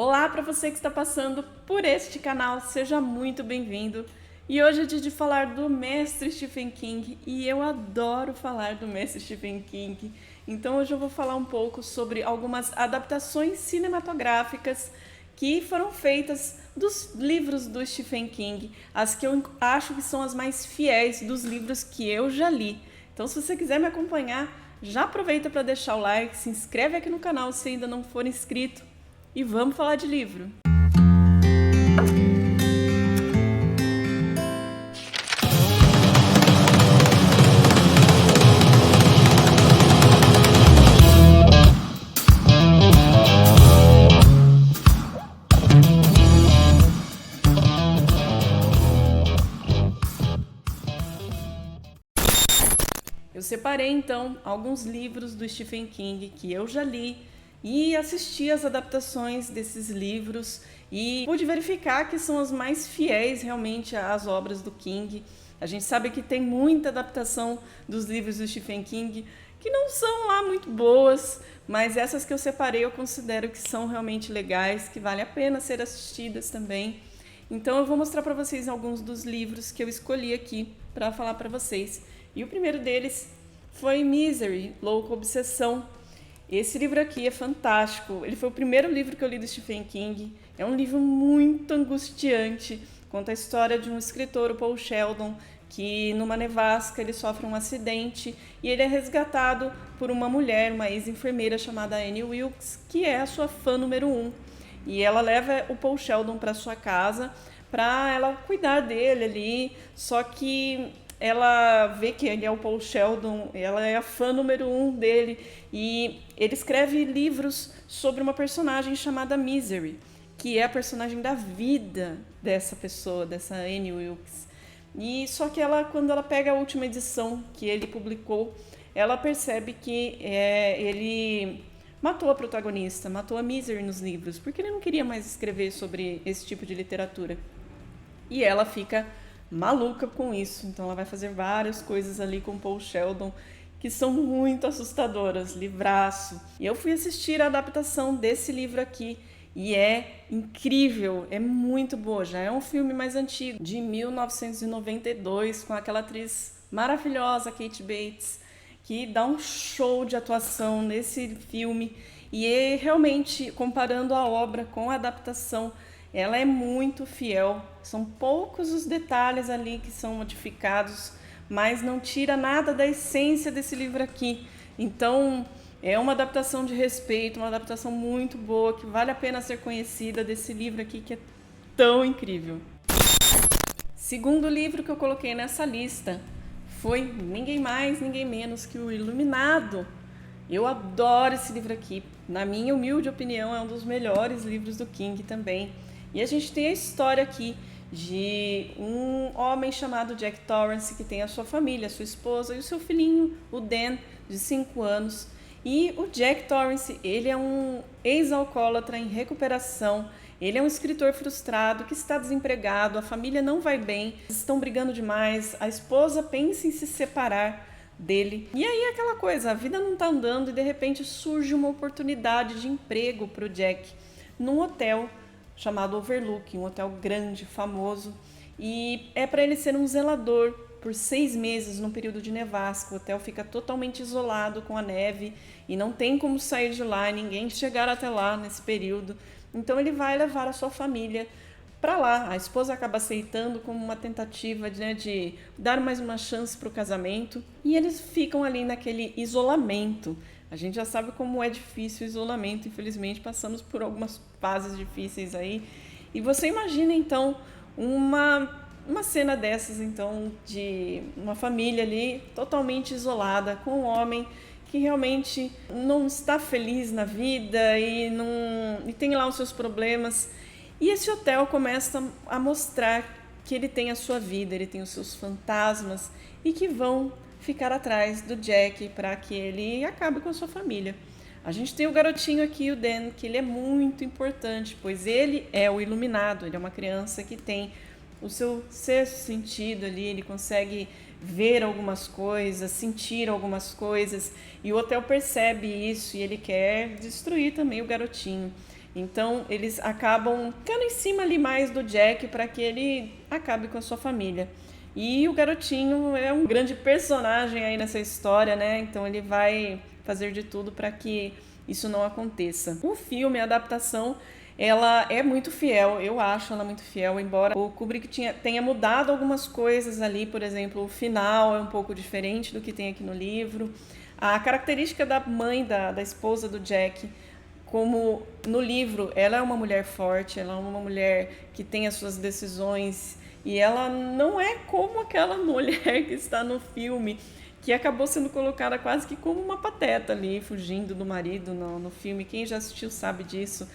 Olá para você que está passando por este canal, seja muito bem-vindo. E hoje é dia de falar do mestre Stephen King e eu adoro falar do mestre Stephen King. Então hoje eu vou falar um pouco sobre algumas adaptações cinematográficas que foram feitas dos livros do Stephen King, as que eu acho que são as mais fiéis dos livros que eu já li. Então se você quiser me acompanhar, já aproveita para deixar o like, se inscreve aqui no canal se ainda não for inscrito. E vamos falar de livro. Eu separei então alguns livros do Stephen King que eu já li e assisti às adaptações desses livros e pude verificar que são as mais fiéis realmente às obras do King. A gente sabe que tem muita adaptação dos livros do Stephen King que não são lá muito boas, mas essas que eu separei eu considero que são realmente legais, que vale a pena ser assistidas também. Então eu vou mostrar para vocês alguns dos livros que eu escolhi aqui para falar para vocês. E o primeiro deles foi Misery, Louca Obsessão. Esse livro aqui é fantástico. Ele foi o primeiro livro que eu li do Stephen King. É um livro muito angustiante. Conta a história de um escritor, o Paul Sheldon, que numa nevasca ele sofre um acidente e ele é resgatado por uma mulher, uma ex-enfermeira chamada Annie Wilkes, que é a sua fã número 1. E ela leva o Paul Sheldon para sua casa para ela cuidar dele ali, só que ela vê que ele é o Paul Sheldon, ela é a fã número 1 dele, e ele escreve livros sobre uma personagem chamada Misery, que é a personagem da vida dessa pessoa, dessa Annie Wilkes. E só que ela, quando ela pega a última edição que ele publicou, ela percebe que ele matou a protagonista, matou a Misery nos livros, porque ele não queria mais escrever sobre esse tipo de literatura. E ela fica maluca com isso, então ela vai fazer várias coisas ali com Paul Sheldon que são muito assustadoras, livraço. E eu fui assistir a adaptação desse livro aqui e é incrível, é muito boa. Já é um filme mais antigo, de 1992, com aquela atriz maravilhosa, Kate Bates, que dá um show de atuação nesse filme. E realmente, comparando a obra com a adaptação, ela é muito fiel. São poucos os detalhes ali que são modificados, mas não tira nada da essência desse livro aqui. Então, é uma adaptação de respeito, uma adaptação muito boa, que vale a pena ser conhecida, desse livro aqui que é tão incrível. Segundo livro que eu coloquei nessa lista foi ninguém mais, ninguém menos que o Iluminado. Eu adoro esse livro aqui. Na minha humilde opinião, é um dos melhores livros do King também. E a gente tem a história aqui de um homem chamado Jack Torrance, que tem a sua família, a sua esposa e o seu filhinho, o Dan, de 5 anos. E o Jack Torrance, ele é um ex-alcoólatra em recuperação. Ele é um escritor frustrado que está desempregado, a família não vai bem, estão brigando demais, a esposa pensa em se separar dele. E aí aquela coisa, a vida não está andando e de repente surge uma oportunidade de emprego para o Jack num hotel chamado Overlook, um hotel grande, famoso, e é para ele ser um zelador por 6 meses no período de nevasca. O hotel fica totalmente isolado com a neve e não tem como sair de lá, ninguém chegar até lá nesse período. Então ele vai levar a sua família para lá. A esposa acaba aceitando como uma tentativa de dar mais uma chance para o casamento e eles ficam ali naquele isolamento. A gente já sabe como é difícil o isolamento, infelizmente passamos por algumas fases difíceis aí. E você imagina então uma cena dessas, então, de uma família ali totalmente isolada, com um homem que realmente não está feliz na vida e tem lá os seus problemas. E esse hotel começa a mostrar que ele tem a sua vida, ele tem os seus fantasmas e que vão ficar atrás do Jack para que ele acabe com a sua família. A gente tem o garotinho aqui, o Dan, que ele é muito importante, pois ele é o iluminado, ele é uma criança que tem o seu sexto sentido ali, ele consegue ver algumas coisas, sentir algumas coisas, e o hotel percebe isso e ele quer destruir também o garotinho. Então eles acabam ficando em cima ali mais do Jack para que ele acabe com a sua família. E o garotinho é um grande personagem aí nessa história, né? Então ele vai fazer de tudo para que isso não aconteça. O filme, a adaptação, ela é muito fiel, eu acho ela muito fiel, embora o Kubrick tenha mudado algumas coisas ali, por exemplo, o final é um pouco diferente do que tem aqui no livro. A característica da mãe, da esposa do Jack, como no livro, ela é uma mulher forte, ela é uma mulher que tem as suas decisões e ela não é como aquela mulher que está no filme, que acabou sendo colocada quase que como uma pateta ali, fugindo do marido no filme. Quem já assistiu sabe disso.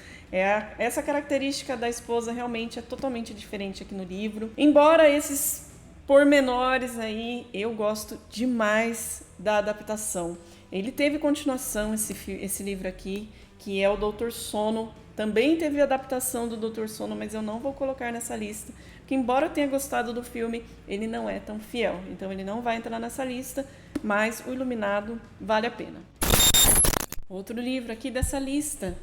Essa característica da esposa realmente é totalmente diferente aqui no livro. Embora esses pormenores aí, eu gosto demais da adaptação. Ele teve continuação, esse livro aqui, que é o Doutor Sono. Também teve adaptação do Doutor Sono, mas eu não vou colocar nessa lista, porque embora eu tenha gostado do filme, ele não é tão fiel. Então ele não vai entrar nessa lista, mas o Iluminado vale a pena. Outro livro aqui dessa lista,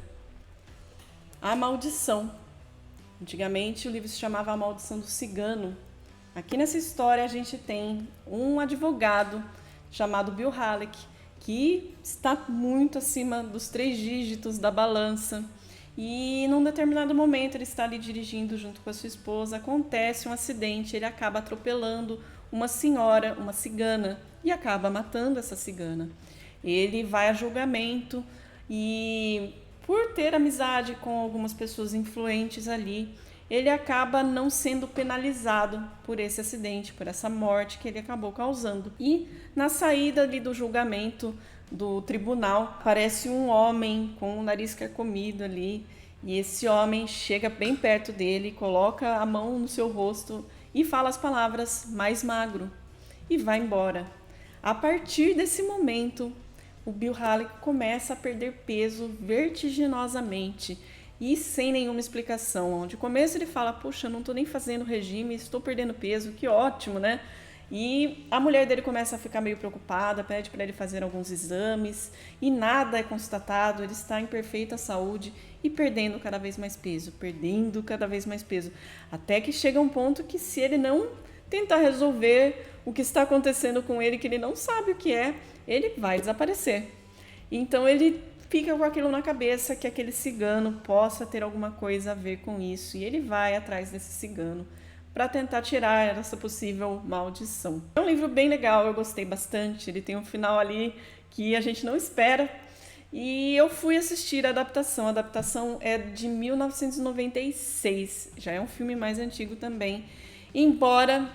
A Maldição. Antigamente o livro se chamava A Maldição do Cigano. Aqui nessa história a gente tem um advogado chamado Bill Halleck, que está muito acima dos 3 dígitos da balança. E num determinado momento ele está ali dirigindo junto com a sua esposa, acontece um acidente, ele acaba atropelando uma senhora, uma cigana, e acaba matando essa cigana. Ele vai a julgamento e, por ter amizade com algumas pessoas influentes ali, ele acaba não sendo penalizado por esse acidente, por essa morte que ele acabou causando. E na saída ali do julgamento do tribunal, aparece um homem com o nariz carcomido ali, e esse homem chega bem perto dele, coloca a mão no seu rosto e fala as palavras "mais magro" e vai embora. A partir desse momento, o Bill Halleck começa a perder peso vertiginosamente e sem nenhuma explicação. De começo ele fala: "Puxa, não estou nem fazendo regime, estou perdendo peso, que ótimo, né?" E a mulher dele começa a ficar meio preocupada, pede para ele fazer alguns exames e nada é constatado, ele está em perfeita saúde e perdendo cada vez mais peso, até que chega um ponto que, se ele não tentar resolver o que está acontecendo com ele, que ele não sabe o que é, ele vai desaparecer. Então ele fica com aquilo na cabeça, que aquele cigano possa ter alguma coisa a ver com isso, e ele vai atrás desse cigano para tentar tirar essa possível maldição. É um livro bem legal, eu gostei bastante, ele tem um final ali que a gente não espera, e eu fui assistir a adaptação é de 1996, já é um filme mais antigo também, embora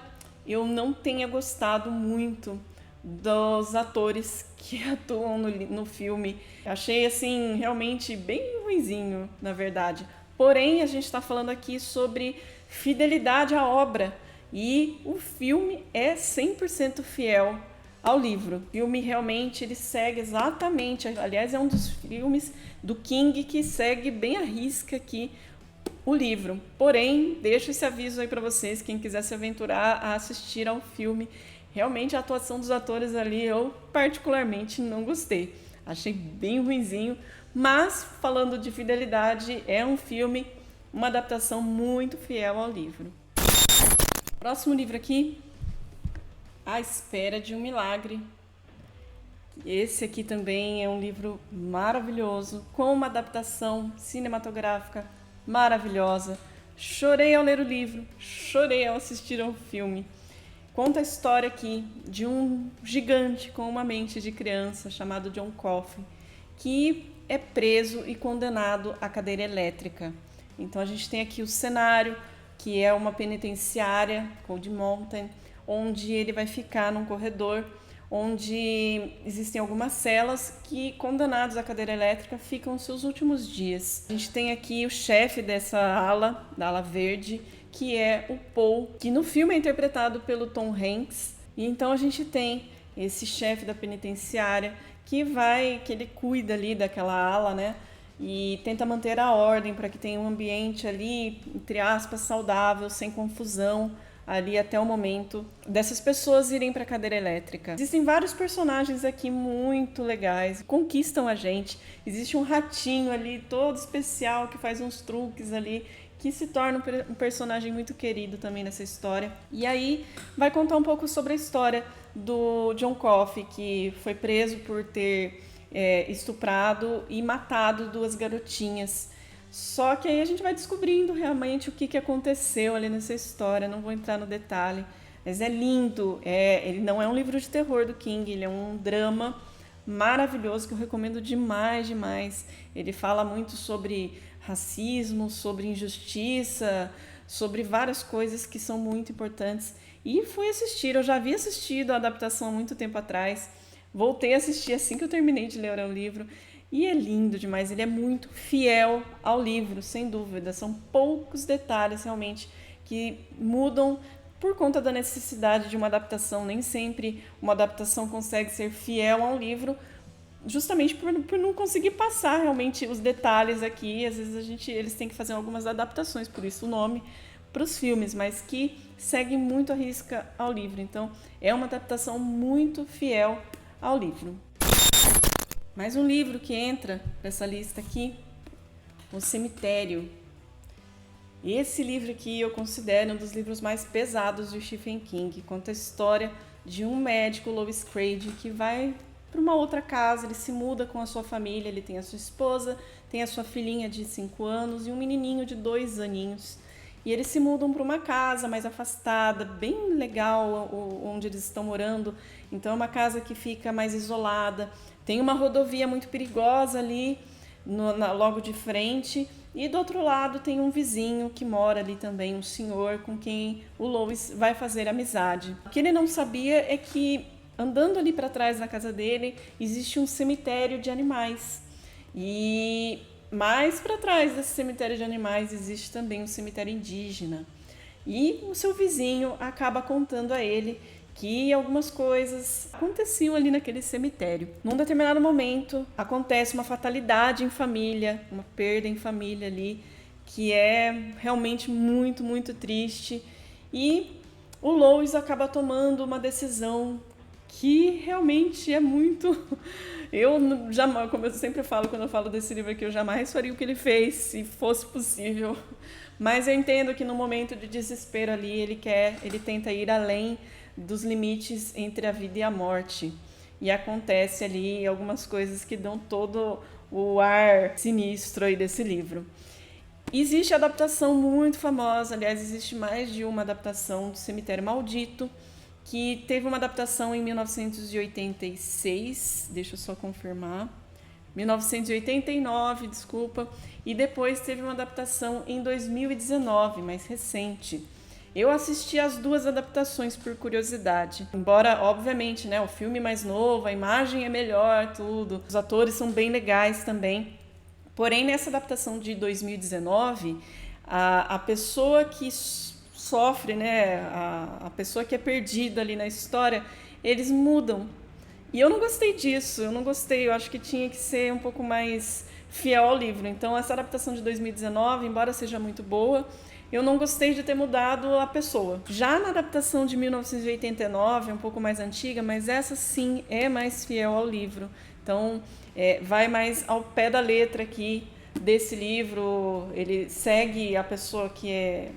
eu não tenha gostado muito dos atores que atuam no filme. Achei, assim, realmente bem ruinzinho, na verdade. Porém, a gente está falando aqui sobre fidelidade à obra. E o filme é 100% fiel ao livro. O filme realmente ele segue exatamente... Aliás, é um dos filmes do King que segue bem à risca aqui o livro. Porém, deixo esse aviso aí para vocês, quem quiser se aventurar a assistir ao filme. Realmente a atuação dos atores ali eu particularmente não gostei. Achei bem ruinzinho, mas falando de fidelidade, é um filme, uma adaptação muito fiel ao livro. Próximo livro aqui, A Espera de um Milagre. Esse aqui também é um livro maravilhoso, com uma adaptação cinematográfica maravilhosa. Chorei ao ler o livro, chorei ao assistir ao filme. Conta a história aqui de um gigante com uma mente de criança chamado John Coffey, que é preso e condenado à cadeira elétrica. Então a gente tem aqui o cenário, que é uma penitenciária, Cold Mountain, onde ele vai ficar num corredor, onde existem algumas celas que, condenados à cadeira elétrica, ficam os seus últimos dias. A gente tem aqui o chefe dessa ala, da ala verde, que é o Paul, que no filme é interpretado pelo Tom Hanks. E então a gente tem esse chefe da penitenciária que ele cuida ali daquela ala, né? E tenta manter a ordem para que tenha um ambiente ali, entre aspas, saudável, sem confusão, ali até o momento dessas pessoas irem para a cadeira elétrica. Existem vários personagens aqui muito legais, conquistam a gente. Existe um ratinho ali todo especial que faz uns truques ali, que se torna um personagem muito querido também nessa história. E aí vai contar um pouco sobre a história do John Coffey, que foi preso por ter estuprado e matado 2 garotinhas. Só que aí a gente vai descobrindo realmente o que aconteceu ali nessa história. Não vou entrar no detalhe, mas é lindo. Ele não é um livro de terror do King, ele é um drama maravilhoso que eu recomendo demais, demais. Ele fala muito sobre racismo, sobre injustiça, sobre várias coisas que são muito importantes. E fui assistir, eu já havia assistido a adaptação há muito tempo atrás, voltei a assistir assim que eu terminei de ler o livro, e é lindo demais, ele é muito fiel ao livro, sem dúvida. São poucos detalhes realmente que mudam por conta da necessidade de uma adaptação. Nem sempre uma adaptação consegue ser fiel ao livro, justamente por não conseguir passar realmente os detalhes aqui. Às vezes eles têm que fazer algumas adaptações, por isso o nome, para os filmes, mas que seguem muito à risca ao livro. Então é uma adaptação muito fiel ao livro. Mais um livro que entra nessa lista aqui, O Cemitério. Esse livro aqui eu considero um dos livros mais pesados do Stephen King. Conta a história de um médico, Louis Crane, que vai para uma outra casa, ele se muda com a sua família, ele tem a sua esposa, tem a sua filhinha de 5 anos e um menininho de 2 aninhos. E eles se mudam para uma casa mais afastada, bem legal onde eles estão morando. Então é uma casa que fica mais isolada. Tem uma rodovia muito perigosa ali, logo de frente. E do outro lado tem um vizinho que mora ali também, um senhor com quem o Louis vai fazer amizade. O que ele não sabia é que, andando ali para trás da casa dele, existe um cemitério de animais. E mais para trás desse cemitério de animais existe também um cemitério indígena. E o seu vizinho acaba contando a ele que algumas coisas aconteciam ali naquele cemitério. Num determinado momento, acontece uma fatalidade em família, uma perda em família ali, que é realmente muito, muito triste. E o Louis acaba tomando uma decisão que realmente é muito... Eu jamais, como eu sempre falo quando eu falo desse livro aqui, eu jamais faria o que ele fez, se fosse possível. Mas eu entendo que no momento de desespero ali, ele tenta ir além dos limites entre a vida e a morte. E acontece ali algumas coisas que dão todo o ar sinistro aí desse livro. Existe adaptação muito famosa, aliás, existe mais de uma adaptação do Cemitério Maldito, que teve uma adaptação em 1986, deixa eu só confirmar, 1989, desculpa, e depois teve uma adaptação em 2019, mais recente. Eu assisti as 2 adaptações por curiosidade, embora, obviamente, né, o filme mais novo, a imagem é melhor, tudo, os atores são bem legais também. Porém, nessa adaptação de 2019, a pessoa que sofre, né, a pessoa que é perdida ali na história, eles mudam. E eu não gostei disso, eu acho que tinha que ser um pouco mais fiel ao livro. Então, essa adaptação de 2019, embora seja muito boa, eu não gostei de ter mudado a pessoa. Já na adaptação de 1989, um pouco mais antiga, mas essa sim é mais fiel ao livro. Então, vai mais ao pé da letra aqui desse livro. Ele segue a pessoa que é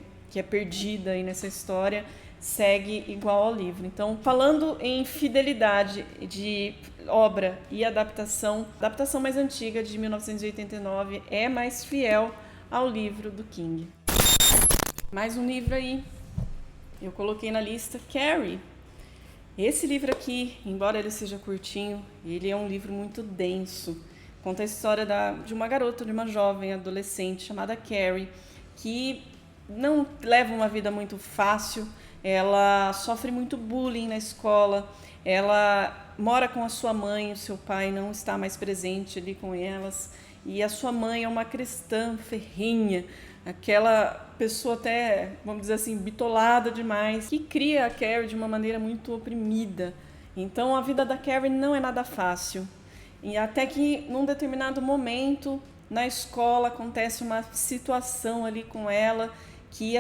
perdida aí nessa história, segue igual ao livro. Então, falando em fidelidade de obra e adaptação, a adaptação mais antiga de 1989 é mais fiel ao livro do King. Mais um livro aí, eu coloquei na lista, Carrie. Esse livro aqui, embora ele seja curtinho, ele é um livro muito denso. Conta a história de uma garota, de uma jovem adolescente chamada Carrie, que não leva uma vida muito fácil, ela sofre muito bullying na escola, ela mora com a sua mãe, o seu pai não está mais presente ali com elas, e a sua mãe é uma cristã ferrenha, aquela pessoa até, vamos dizer assim, bitolada demais, que cria a Carrie de uma maneira muito oprimida. Então a vida da Carrie não é nada fácil. E até que num determinado momento na escola acontece uma situação ali com ela que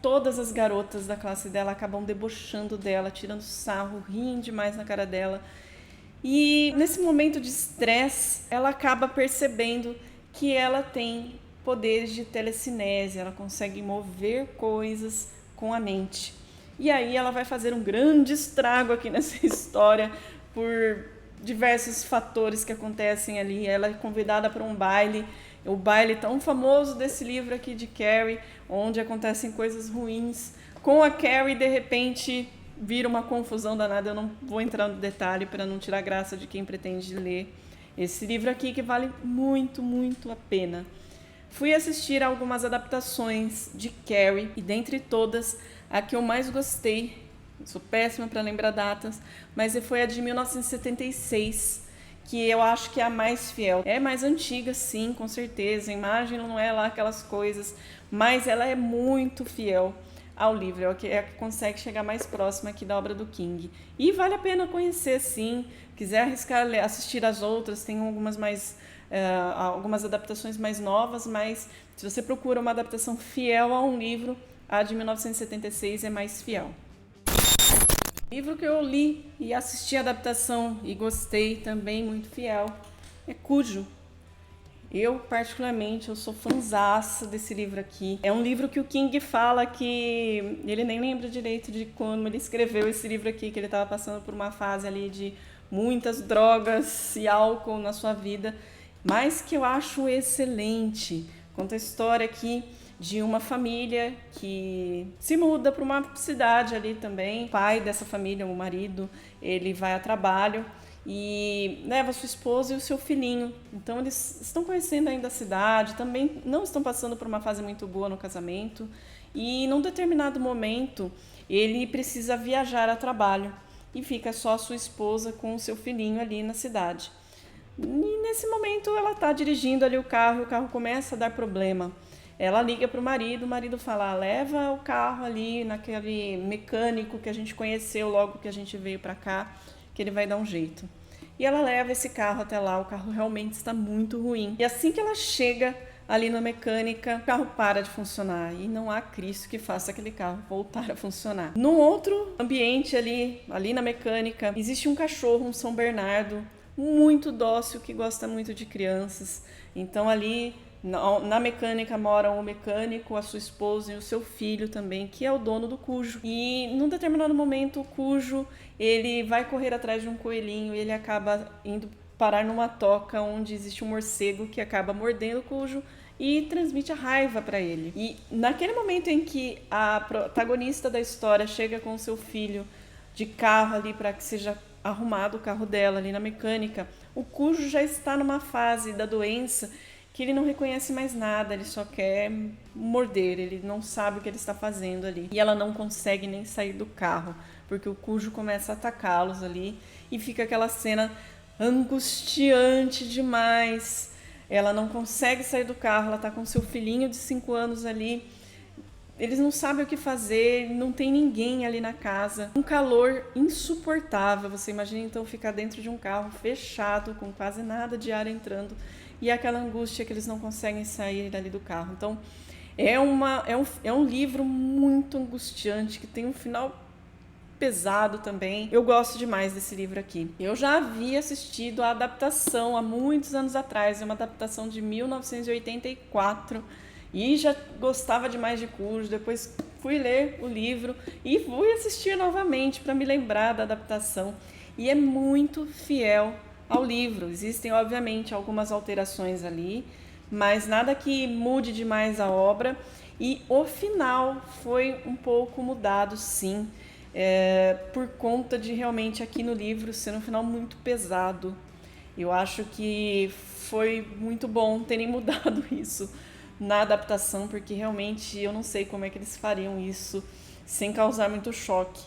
todas as garotas da classe dela acabam debochando dela, tirando sarro, riem demais na cara dela. E nesse momento de estresse, ela acaba percebendo que ela tem poderes de telecinese, ela consegue mover coisas com a mente. E aí ela vai fazer um grande estrago aqui nessa história por diversos fatores que acontecem ali. Ela é convidada para um baile, o baile tão famoso desse livro aqui de Carrie, onde acontecem coisas ruins. Com a Carrie, de repente, vira uma confusão danada. Eu não vou entrar no detalhe para não tirar a graça de quem pretende ler esse livro aqui, que vale muito, muito a pena. Fui assistir a algumas adaptações de Carrie e dentre todas, a que eu mais gostei, sou péssima para lembrar datas, mas foi a de 1976, que eu acho que é a mais fiel. É mais antiga, sim, com certeza, a imagem não é lá aquelas coisas, mas ela é muito fiel ao livro, é a que consegue chegar mais próxima aqui da obra do King. E vale a pena conhecer, sim. Quiser arriscar assistir as outras, tem algumas adaptações mais novas, mas se você procura uma adaptação fiel a um livro, a de 1976 é mais fiel. O livro que eu li e assisti a adaptação e gostei também, muito fiel, é Cujo. Eu, particularmente, eu sou fãzaça desse livro aqui. É um livro que o King fala que ele nem lembra direito de quando ele escreveu esse livro aqui, que ele estava passando por uma fase ali de muitas drogas e álcool na sua vida, mas que eu acho excelente. Conta a história aqui de uma família que se muda para uma cidade ali também. O pai dessa família, o marido, ele vai a trabalho e leva sua esposa e o seu filhinho. Então eles estão conhecendo ainda a cidade, também não estão passando por uma fase muito boa no casamento, e num determinado momento ele precisa viajar a trabalho e fica só a sua esposa com o seu filhinho ali na cidade. E nesse momento ela está dirigindo ali o carro e o carro começa a dar problema. Ela liga para o marido fala, leva o carro ali naquele mecânico que a gente conheceu logo que a gente veio para cá, que ele vai dar um jeito. E ela leva esse carro até lá, o carro realmente está muito ruim. E assim que ela chega ali na mecânica, o carro para de funcionar e não há Cristo que faça aquele carro voltar a funcionar. Num outro ambiente ali na mecânica, existe um cachorro, um São Bernardo, muito dócil, que gosta muito de crianças. Então ali na mecânica moram o mecânico, a sua esposa e o seu filho também, que é o dono do Cujo. E num determinado momento o Cujo, ele vai correr atrás de um coelhinho e ele acaba indo parar numa toca onde existe um morcego que acaba mordendo o Cujo e transmite a raiva para ele. E naquele momento em que a protagonista da história chega com o seu filho de carro ali para que seja arrumado o carro dela ali na mecânica, o Cujo já está numa fase da doença que ele não reconhece mais nada, ele só quer morder, ele não sabe o que ele está fazendo ali. E ela não consegue nem sair do carro, porque o Cujo começa a atacá-los ali e fica aquela cena angustiante demais. Ela não consegue sair do carro, ela está com seu filhinho de 5 anos ali. Eles não sabem o que fazer, não tem ninguém ali na casa. Um calor insuportável. Você imagina então ficar dentro de um carro fechado, com quase nada de ar entrando, e aquela angústia que eles não conseguem sair dali do carro. Então, é um livro muito angustiante, que tem um final pesado também. Eu gosto demais desse livro aqui. Eu já havia assistido a adaptação há muitos anos atrás, é uma adaptação de 1984, e já gostava demais de Cujo. Depois fui ler o livro e fui assistir novamente para me lembrar da adaptação. E é muito fiel ao livro. Existem, obviamente, algumas alterações ali, mas nada que mude demais a obra. E o final foi um pouco mudado, sim, por conta de realmente aqui no livro ser um final muito pesado. Eu acho que foi muito bom terem mudado isso na adaptação, porque realmente eu não sei como é que eles fariam isso sem causar muito choque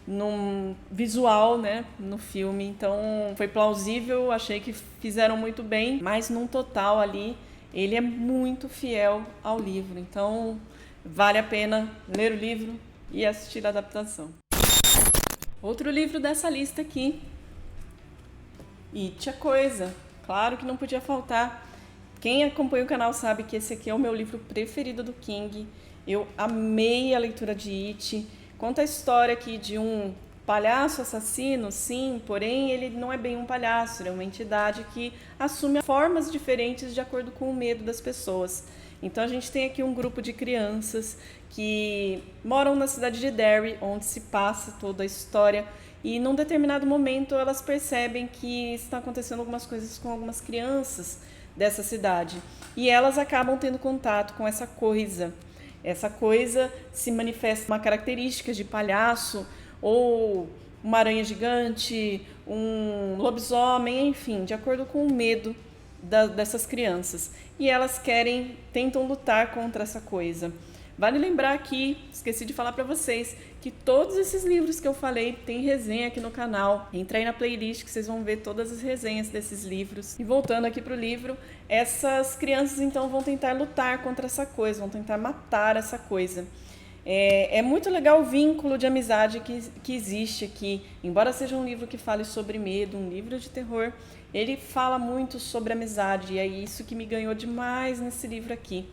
no visual, né, no filme. Então foi plausível, achei que fizeram muito bem, mas num total ali ele é muito fiel ao livro. Então vale a pena ler o livro e assistir a adaptação. Outro livro dessa lista aqui, It a Coisa, claro que não podia faltar. Quem acompanha o canal sabe que esse aqui é o meu livro preferido do King. Eu amei a leitura de It. Conta a história aqui de um palhaço assassino, sim, porém ele não é bem um palhaço, ele é uma entidade que assume formas diferentes de acordo com o medo das pessoas. Então a gente tem aqui um grupo de crianças que moram na cidade de Derry, onde se passa toda a história, e num determinado momento elas percebem que estão acontecendo algumas coisas com algumas crianças dessa cidade, e elas acabam tendo contato com essa coisa. Essa coisa se manifesta uma característica de palhaço, ou uma aranha gigante, um lobisomem, enfim, de acordo com o medo dessas crianças. E elas tentam lutar contra essa coisa. Vale lembrar aqui, esqueci de falar para vocês, que todos esses livros que eu falei tem resenha aqui no canal. Entra aí na playlist que vocês vão ver todas as resenhas desses livros. E voltando aqui pro livro, essas crianças então vão tentar lutar contra essa coisa, vão tentar matar essa coisa. É muito legal o vínculo de amizade que existe aqui. Embora seja um livro que fale sobre medo, um livro de terror, ele fala muito sobre amizade, e é isso que me ganhou demais nesse livro aqui.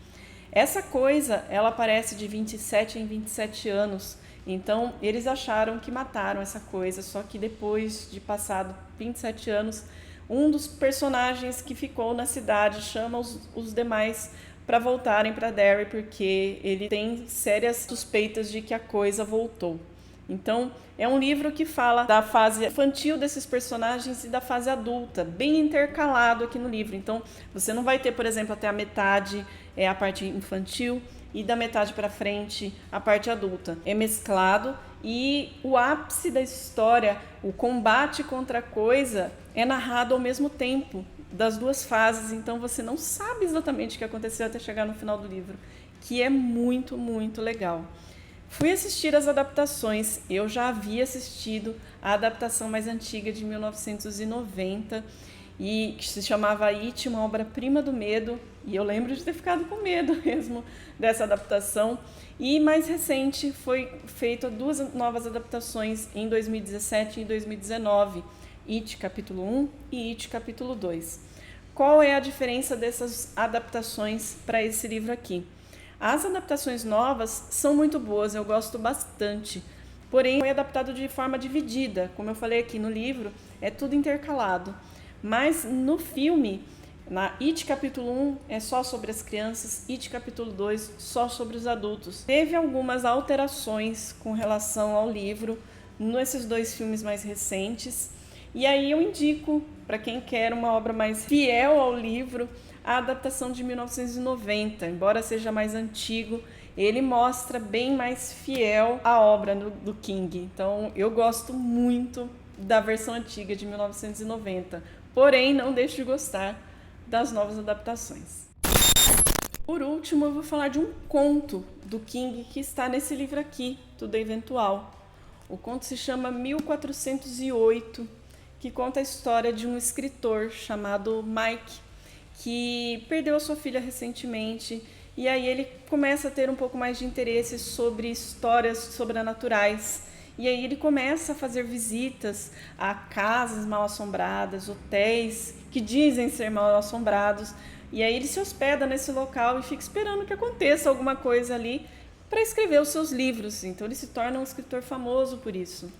Essa coisa, ela aparece de 27 em 27 anos, então eles acharam que mataram essa coisa, só que depois de passado 27 anos, um dos personagens que ficou na cidade chama os demais para voltarem para Derry, porque ele tem sérias suspeitas de que a coisa voltou. Então, é um livro que fala da fase infantil desses personagens e da fase adulta, bem intercalado aqui no livro. Então, você não vai ter, por exemplo, até a metade a parte infantil e da metade para frente a parte adulta. É mesclado e o ápice da história, o combate contra a coisa, é narrado ao mesmo tempo das duas fases. Então, você não sabe exatamente o que aconteceu até chegar no final do livro, que é muito, muito legal. Fui assistir as adaptações. Eu já havia assistido a adaptação mais antiga de 1990 e que se chamava It, uma obra-prima do medo, e eu lembro de ter ficado com medo mesmo dessa adaptação. E mais recente foi feita 2 novas adaptações em 2017 e 2019, It capítulo 1 e It capítulo 2. Qual é a diferença dessas adaptações para esse livro aqui? As adaptações novas são muito boas, eu gosto bastante, porém foi adaptado de forma dividida, como eu falei aqui no livro, é tudo intercalado. Mas no filme, na It capítulo 1 é só sobre as crianças, It capítulo 2 só sobre os adultos. Teve algumas alterações com relação ao livro nesses 2 filmes mais recentes, e aí eu indico para quem quer uma obra mais fiel ao livro, a adaptação de 1990, embora seja mais antigo, ele mostra bem mais fiel à obra do King. Então, eu gosto muito da versão antiga de 1990, porém, não deixo de gostar das novas adaptações. Por último, eu vou falar de um conto do King que está nesse livro aqui, Tudo é Eventual. O conto se chama 1408, que conta a história de um escritor chamado Mike, que perdeu a sua filha recentemente, e aí ele começa a ter um pouco mais de interesse sobre histórias sobrenaturais. E aí ele começa a fazer visitas a casas mal-assombradas, hotéis que dizem ser mal-assombrados, e aí ele se hospeda nesse local e fica esperando que aconteça alguma coisa ali para escrever os seus livros. Então ele se torna um escritor famoso por isso.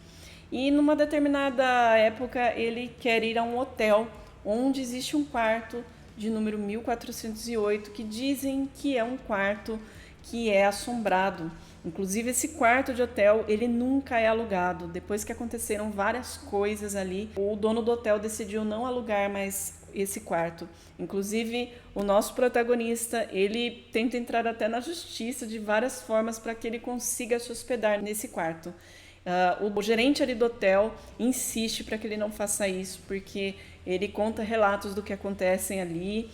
E numa determinada época ele quer ir a um hotel onde existe um quarto de número 1408, que dizem que é um quarto que é assombrado. Inclusive, esse quarto de hotel, ele nunca é alugado. Depois que aconteceram várias coisas ali, o dono do hotel decidiu não alugar mais esse quarto. Inclusive, o nosso protagonista, ele tenta entrar até na justiça de várias formas para que ele consiga se hospedar nesse quarto. O gerente ali do hotel insiste para que ele não faça isso, porque ele conta relatos do que acontecem ali,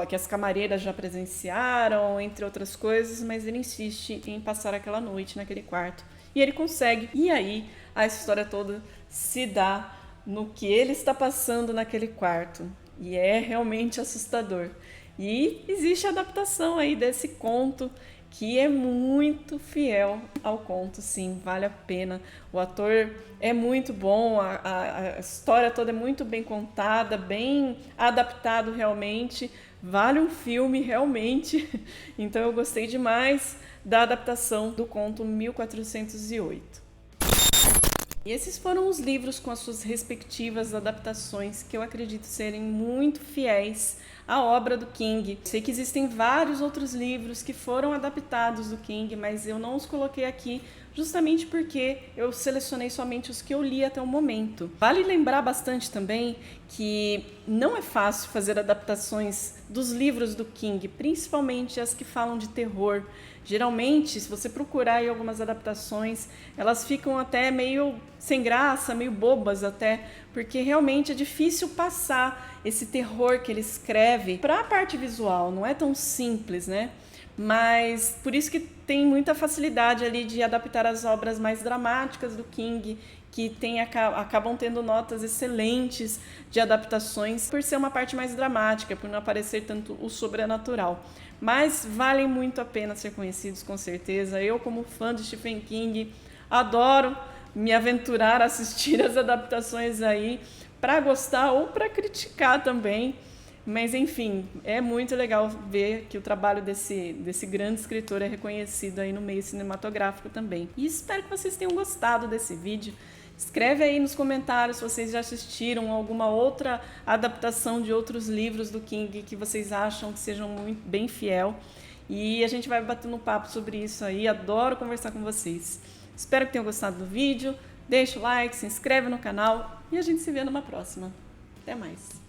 que as camareiras já presenciaram, entre outras coisas, mas ele insiste em passar aquela noite naquele quarto. E ele consegue. E aí a história toda se dá no que ele está passando naquele quarto. E é realmente assustador. E existe a adaptação aí desse conto, que é muito fiel ao conto, sim, vale a pena. O ator é muito bom, a história toda é muito bem contada, bem adaptado realmente vale um filme realmente. Então eu gostei demais da adaptação do conto 1408. E esses foram os livros com as suas respectivas adaptações que eu acredito serem muito fiéis à obra do King. Sei que existem vários outros livros que foram adaptados do King, mas eu não os coloquei aqui justamente porque eu selecionei somente os que eu li até o momento. Vale lembrar bastante também que não é fácil fazer adaptações dos livros do King, principalmente as que falam de terror. Geralmente, se você procurar aí algumas adaptações, elas ficam até meio sem graça, meio bobas até, porque realmente é difícil passar esse terror que ele escreve para a parte visual, não é tão simples, né? Mas por isso que tem muita facilidade ali de adaptar as obras mais dramáticas do King, que acabam tendo notas excelentes de adaptações, por ser uma parte mais dramática, por não aparecer tanto o sobrenatural. Mas valem muito a pena ser conhecidos, com certeza. Eu, como fã de Stephen King, adoro me aventurar a assistir as adaptações aí, para gostar ou para criticar também. Mas, enfim, é muito legal ver que o trabalho desse grande escritor é reconhecido aí no meio cinematográfico também. E espero que vocês tenham gostado desse vídeo. Escreve aí nos comentários se vocês já assistiram alguma outra adaptação de outros livros do King que vocês acham que sejam muito bem fiel. E a gente vai batendo um papo sobre isso aí. Adoro conversar com vocês. Espero que tenham gostado do vídeo. Deixa o like, se inscreve no canal e a gente se vê numa próxima. Até mais!